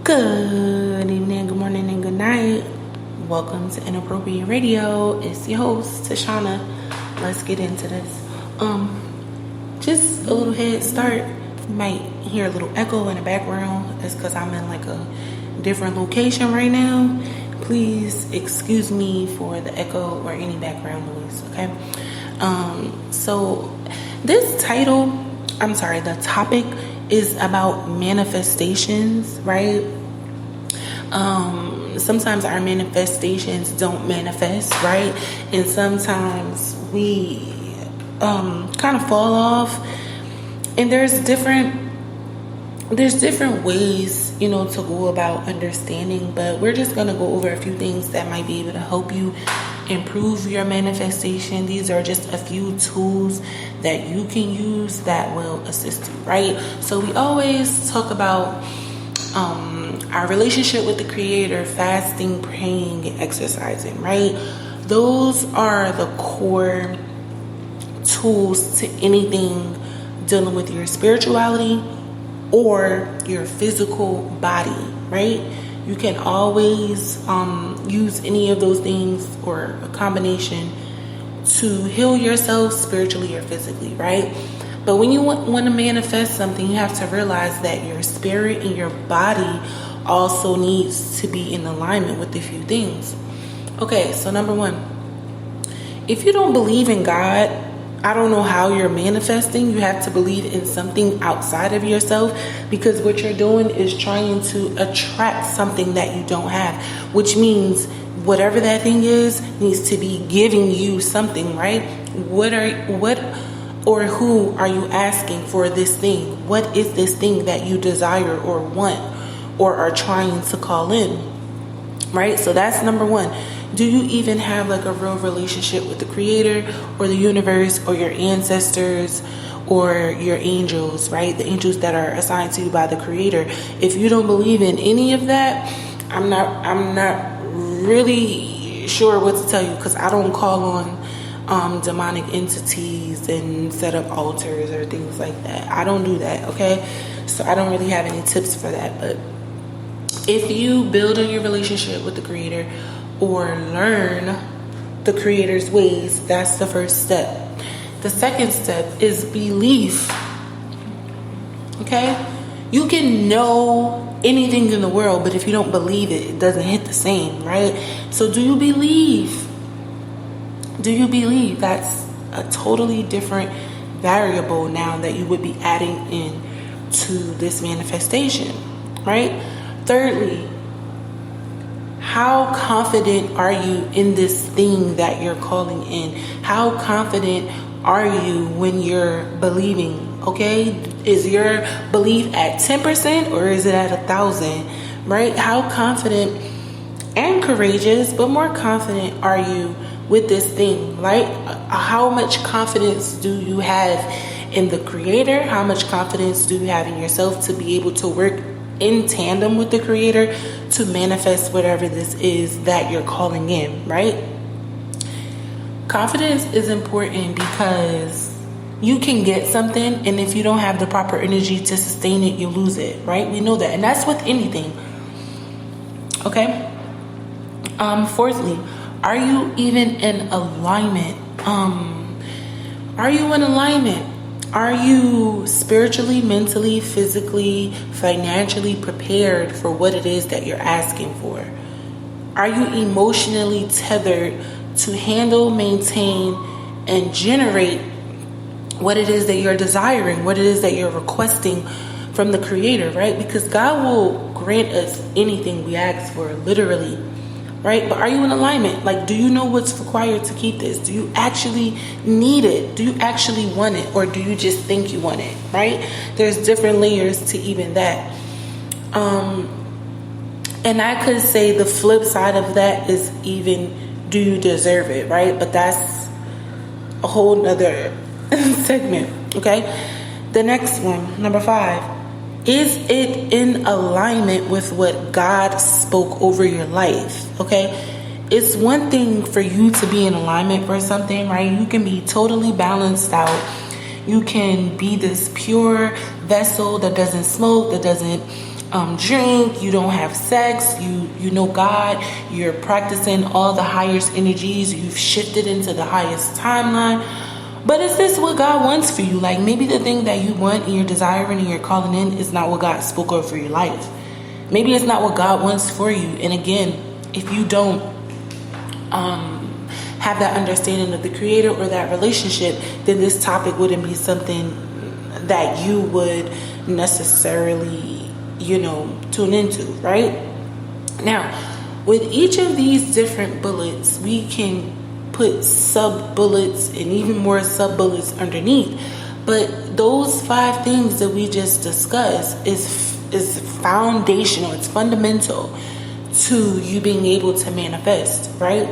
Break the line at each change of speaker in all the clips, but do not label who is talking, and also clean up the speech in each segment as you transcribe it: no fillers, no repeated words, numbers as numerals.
Good evening, good morning, and good night. Welcome to Inappropriate Radio. It's your host, Tashana. Let's get into this. Just a little head start. You might hear a little echo in the background. That's because I'm in like a different location right now. Please excuse me for the echo or any background noise, okay? So this the topic is about manifestations, right? Sometimes our manifestations don't manifest, right? And sometimes we kind of fall off. And there's different ways, to go about understanding, but we're just going to go over a few things that might be able to help you improve your manifestation. These are just a few tools that you can use that will assist you, right? So we always talk about our relationship with the Creator, fasting, praying, and exercising, right? Those are the core tools to anything dealing with your spirituality or your physical body, right? You can always use any of those things or a combination to heal yourself spiritually or physically, right? But when you want to manifest something, you have to realize that your spirit and your body also needs to be in alignment with a few things. Okay, so number one, if you don't believe in God, I don't know how you're manifesting. You have to believe in something outside of yourself, because what you're doing is trying to attract something that you don't have, which means whatever that thing is needs to be giving you something, right? What or who are you asking for this thing? What is this thing that you desire or want or are trying to call in, right? So that's number one. Do you even have like a real relationship with the Creator or the universe or your ancestors or your angels, right? The angels that are assigned to you by the Creator. If you don't believe in any of that, I'm not really sure what to tell you, because I don't call on demonic entities and set up altars or things like that. I don't do that, okay? So I don't really have any tips for that. But if you build on your relationship with the Creator or learn the Creator's ways, that's the first step. The second step is belief. Okay? You can know anything in the world, but if you don't believe it, it doesn't hit the same, right? So do you believe? Do you believe? That's a totally different variable now that you would be adding in to this manifestation, right? Thirdly, how confident are you in this thing that you're calling in? How confident are you when you're believing? Okay, is your belief at 10% or is it at 1,000? Right? How confident and courageous, but more confident are you with this thing? Right? How much confidence do you have in the Creator? How much confidence do you have in yourself to be able to work in tandem with the Creator to manifest whatever this is that you're calling in, right? Confidence is important because you can get something, and if you don't have the proper energy to sustain it, you lose it, right? We know that, and that's with anything. Okay. Fourthly, are you even in alignment? Are you in alignment? Are you spiritually, mentally, physically, financially prepared for what it is that you're asking for? Are you emotionally tethered to handle, maintain, and generate what it is that you're desiring, what it is that you're requesting from the Creator, right? Because God will grant us anything we ask for, literally, right? But are you in alignment? Like, do you know what's required to keep this? Do you actually need it? Do you actually want it? Or do you just think you want it, right? There's different layers to even that. And I could say the flip side of that is even, do you deserve it, right? But that's a whole nother segment, okay? The next one, number 5. Is it in alignment with what God spoke over your life? Okay. It's one thing for you to be in alignment for something, right? You can be totally balanced out. You can be this pure vessel that doesn't smoke, that doesn't drink, you don't have sex, you know God, you're practicing all the highest energies, you've shifted into the highest timeline. But is this what God wants for you? Like, maybe the thing that you want and you're desiring and you're calling in is not what God spoke of for your life. Maybe it's not what God wants for you. And again, if you don't have that understanding of the Creator or that relationship, then this topic wouldn't be something that you would necessarily, tune into, right? Now, with each of these different bullets, we can put sub bullets and even more sub bullets underneath. But those 5 things that we just discussed is foundational. It's fundamental to you being able to manifest, right?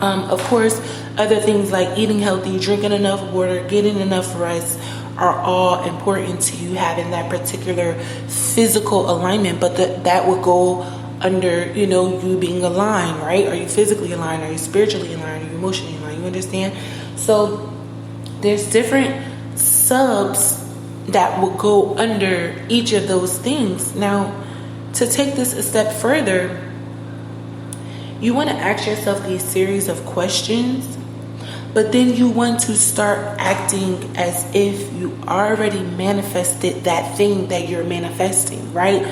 Of course, other things like eating healthy, drinking enough water, getting enough rest are all important to you having that particular physical alignment. But that would go under, you being aligned, right? Are you physically aligned? Are you spiritually aligned? Are you emotionally aligned? You understand? So there's different subs that will go under each of those things. Now, to take this a step further, you want to ask yourself these series of questions, but then you want to start acting as if you already manifested that thing that you're manifesting, right?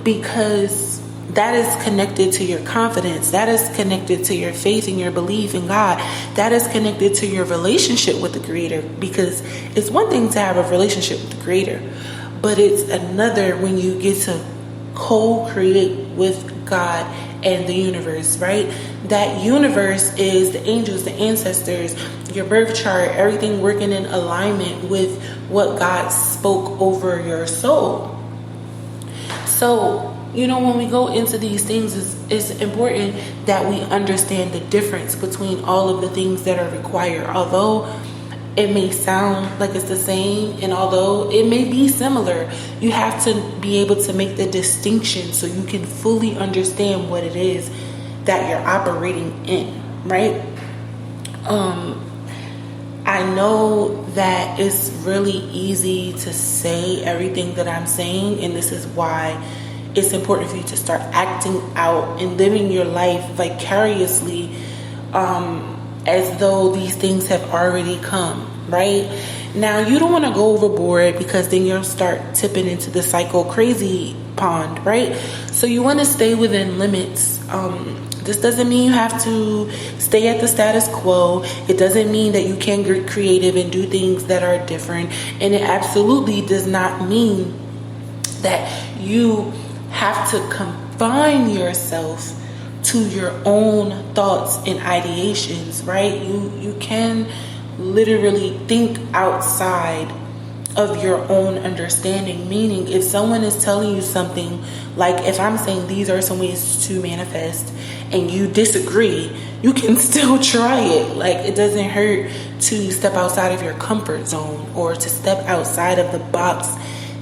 Because that is connected to your confidence. That is connected to your faith and your belief in God. That is connected to your relationship with the Creator. Because it's one thing to have a relationship with the Creator, but it's another when you get to co-create with God and the universe, right? That universe is the angels, the ancestors, your birth chart, everything working in alignment with what God spoke over your soul. So, when we go into these things, it's important that we understand the difference between all of the things that are required. Although it may sound like it's the same, and although it may be similar, you have to be able to make the distinction so you can fully understand what it is that you're operating in, right? I know that it's really easy to say everything that I'm saying, and this is why it's important for you to start acting out and living your life vicariously as though these things have already come, right? Now, you don't want to go overboard because then you'll start tipping into the psycho crazy pond, right? So you want to stay within limits. This doesn't mean you have to stay at the status quo. It doesn't mean that you can't get creative and do things that are different. And it absolutely does not mean that you have to confine yourself to your own thoughts and ideations, right? You can literally think outside of your own understanding. Meaning, if someone is telling you something, like if I'm saying these are some ways to manifest and you disagree, you can still try it. Like, it doesn't hurt to step outside of your comfort zone or to step outside of the box,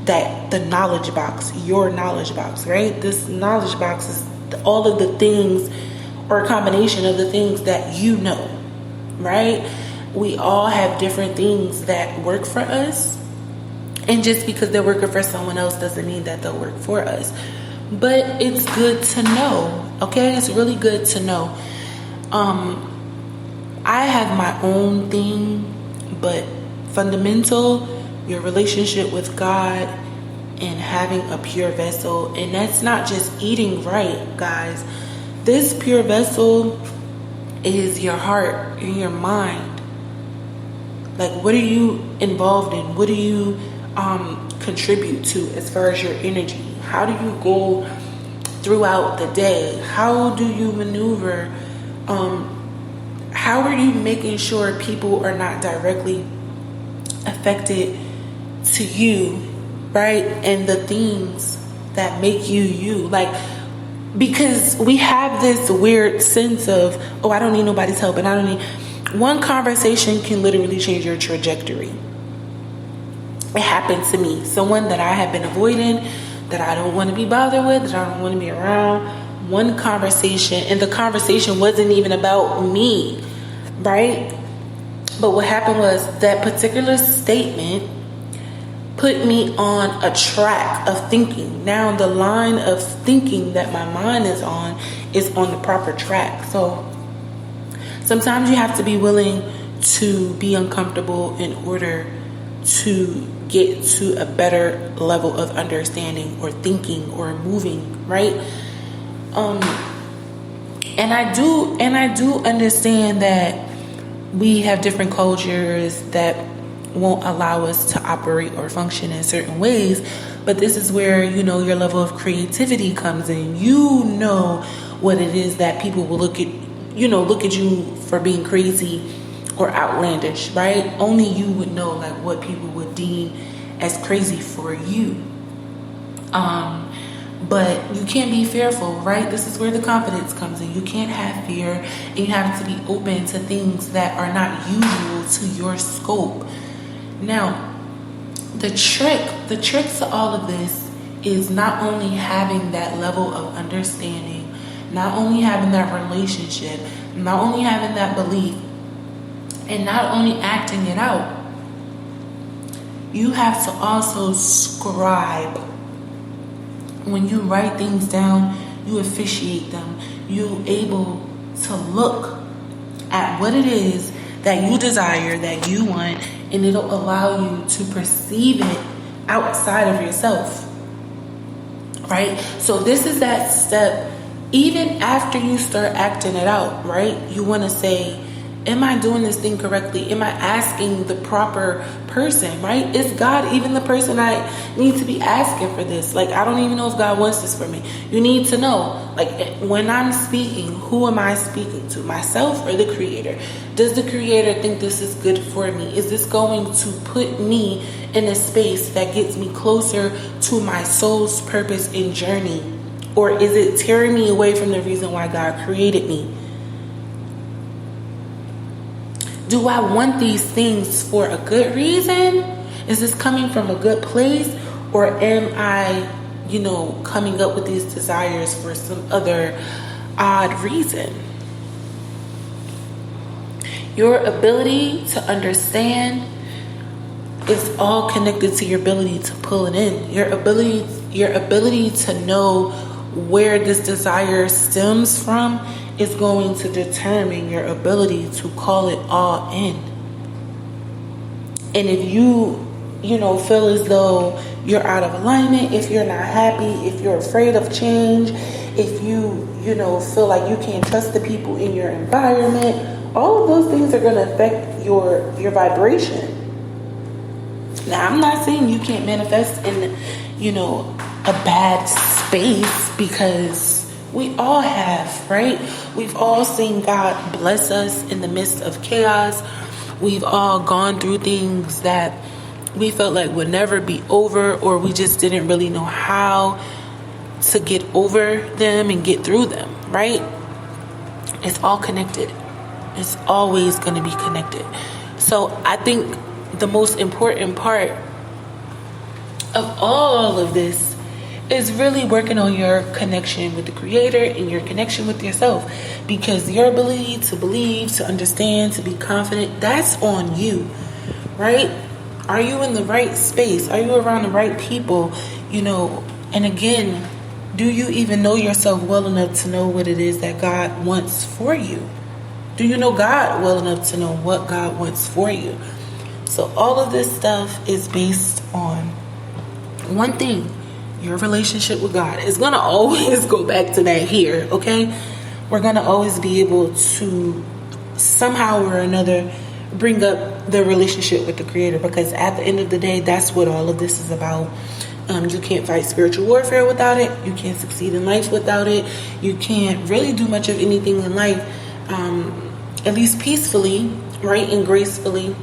that the knowledge box, your knowledge box, right? This knowledge box is all of the things, or a combination of the things that you know, right? We all have different things that work for us, and just because they're working for someone else doesn't mean that they'll work for us. But it's good to know, okay? It's really good to know. I have my own thing, but fundamental, your relationship with God and having a pure vessel. And that's not just eating right, guys. This pure vessel is your heart and your mind. Like, what are you involved in? What do you contribute to as far as your energy? How do you go throughout the day? How do you maneuver? How are you making sure people are not directly affected to you, right? And the things that make you you. Like, because we have this weird sense of, oh, I don't need nobody's help, and I don't need... One conversation can literally change your trajectory. It happened to me. Someone that I have been avoiding, that I don't want to be bothered with, that I don't want to be around. One conversation, and the conversation wasn't even about me, right? But what happened was that particular statement put me on a track of thinking. Now the line of thinking that my mind is on the proper track. So sometimes you have to be willing to be uncomfortable in order to get to a better level of understanding or thinking or moving, right? And I do understand that we have different cultures that won't allow us to operate or function in certain ways, but this is where, your level of creativity comes in. What it is that people will look at you for being crazy or outlandish, right? Only you would know like what people would deem as crazy for you. But you can't be fearful, right? This is where the confidence comes in. You can't have fear, and you have to be open to things that are not usual to your scope. Now, the trick to all of this is not only having that level of understanding, not only having that relationship, not only having that belief, and not only acting it out. You have to also scribe. When you write things down, you officiate them. You're able to look at what it is that you desire, that you want, and it'll allow you to perceive it outside of yourself, right? So this is that step. Even after you start acting it out, right? You want to say, am I doing this thing correctly? Am I asking the proper person, right? Is God even the person I need to be asking for this? Like, I don't even know if God wants this for me. You need to know, like, when I'm speaking, who am I speaking to? Myself or the Creator? Does the Creator think this is good for me? Is this going to put me in a space that gets me closer to my soul's purpose and journey? Or is it tearing me away from the reason why God created me? Do I want these things for a good reason? Is this coming from a good place? Or am I, coming up with these desires for some other odd reason? Your ability to understand is all connected to your ability to pull it in. Your ability to know where this desire stems from is going to determine your ability to call it all in. And if you feel as though you're out of alignment, if you're not happy, if you're afraid of change, if you feel like you can't trust the people in your environment, all of those things are going to affect your vibration. Now, I'm not saying you can't manifest in, a bad space, because we all have, right? We've all seen God bless us in the midst of chaos. We've all gone through things that we felt like would never be over, or we just didn't really know how to get over them and get through them, right? It's all connected. It's always going to be connected. So I think the most important part of all of this is really working on your connection with the Creator and your connection with yourself, because your ability to believe, to understand, to be confident, that's on you, right? Are you in the right space? Are you around the right people? And again, do you even know yourself well enough to know what it is that God wants for you? Do you know God well enough to know what God wants for you? So all of this stuff is based on one thing: your relationship with God. Is going to always go back to that here, okay? We're going to always be able to somehow or another bring up the relationship with the Creator, because at the end of the day, that's what all of this is about. You can't fight spiritual warfare without it. You can't succeed in life without it. You can't really do much of anything in life, at least peacefully, right, and gracefully,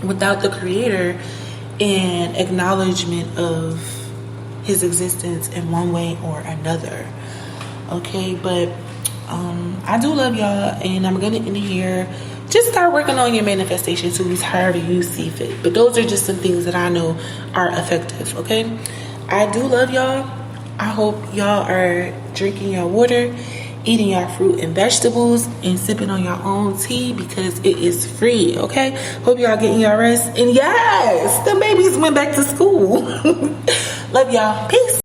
without the Creator and acknowledgement of His existence in one way or another. Okay, but I do love y'all, and I'm gonna end here. Just start working on your manifestation tools however you see fit. But those are just some things that I know are effective, okay? I do love y'all. I hope y'all are drinking your water eating your fruit and vegetables, and sipping on your own tea because it is free, okay? Hope y'all getting your rest. And yes, the babies went back to school. Love y'all. Peace.